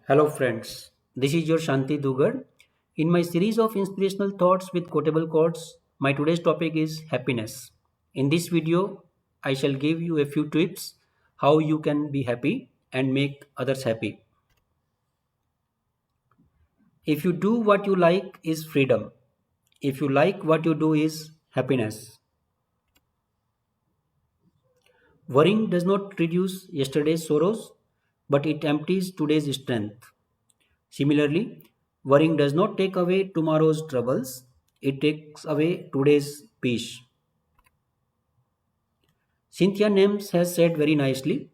Hello, friends. This is your Shanti Dugar. In my series of inspirational thoughts with quotable quotes, my today's topic is happiness. In this video, I shall give you a few tips how you can be happy and make others happy. If you do what you like is freedom. If you like what you do is happiness. Worrying does not reduce yesterday's sorrows, but it empties today's strength. Similarly, worrying does not take away tomorrow's troubles, it takes away today's peace. Cynthia Nems has said very nicely,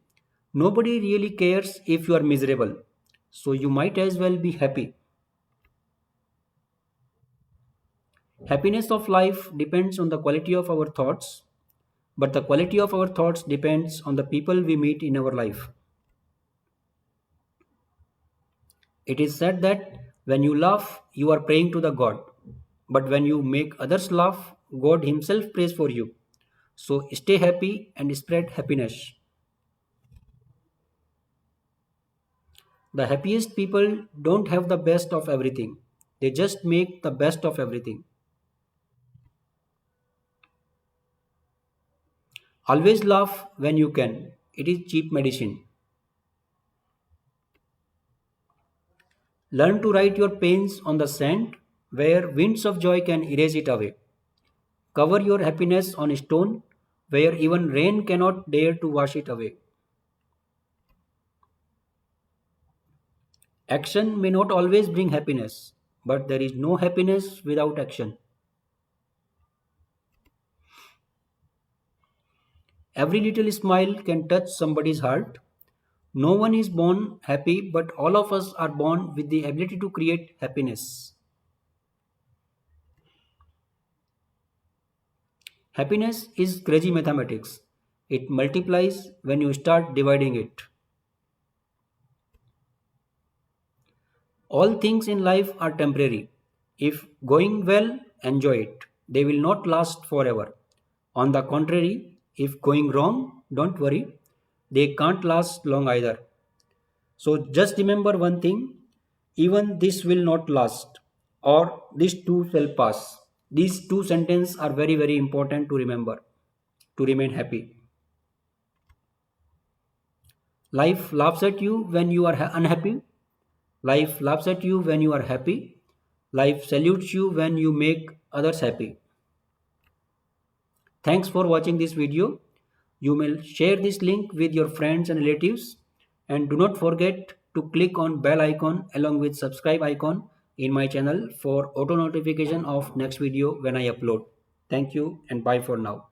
nobody really cares if you are miserable, so you might as well be happy. Happiness of life depends on the quality of our thoughts, but the quality of our thoughts depends on the people we meet in our life. It is said that when you laugh, you are praying to the God, but when you make others laugh, God Himself prays for you. So stay happy and spread happiness. The happiest people don't have the best of everything, they just make the best of everything. Always laugh when you can, it is cheap medicine. Learn to write your pains on the sand where winds of joy can erase it away. Cover your happiness on a stone where even rain cannot dare to wash it away. Action may not always bring happiness, but there is no happiness without action. Every little smile can touch somebody's heart. No one is born happy, but all of us are born with the ability to create happiness. Happiness is crazy mathematics. It multiplies when you start dividing it. All things in life are temporary. If going well, enjoy it. They will not last forever. On the contrary, if going wrong, don't worry. They can't last long either. So just remember one thing, even this will not last, or this too shall pass. These two sentences are very, very important to remember to remain happy. Life laughs at you when you are unhappy. Life laughs at you when you are happy. Life salutes you when you make others happy. Thanks for watching this video. You may share this link with your friends and relatives, and do not forget to click on bell icon along with subscribe icon in my channel for auto notification of next video when I upload. Thank you and bye for now.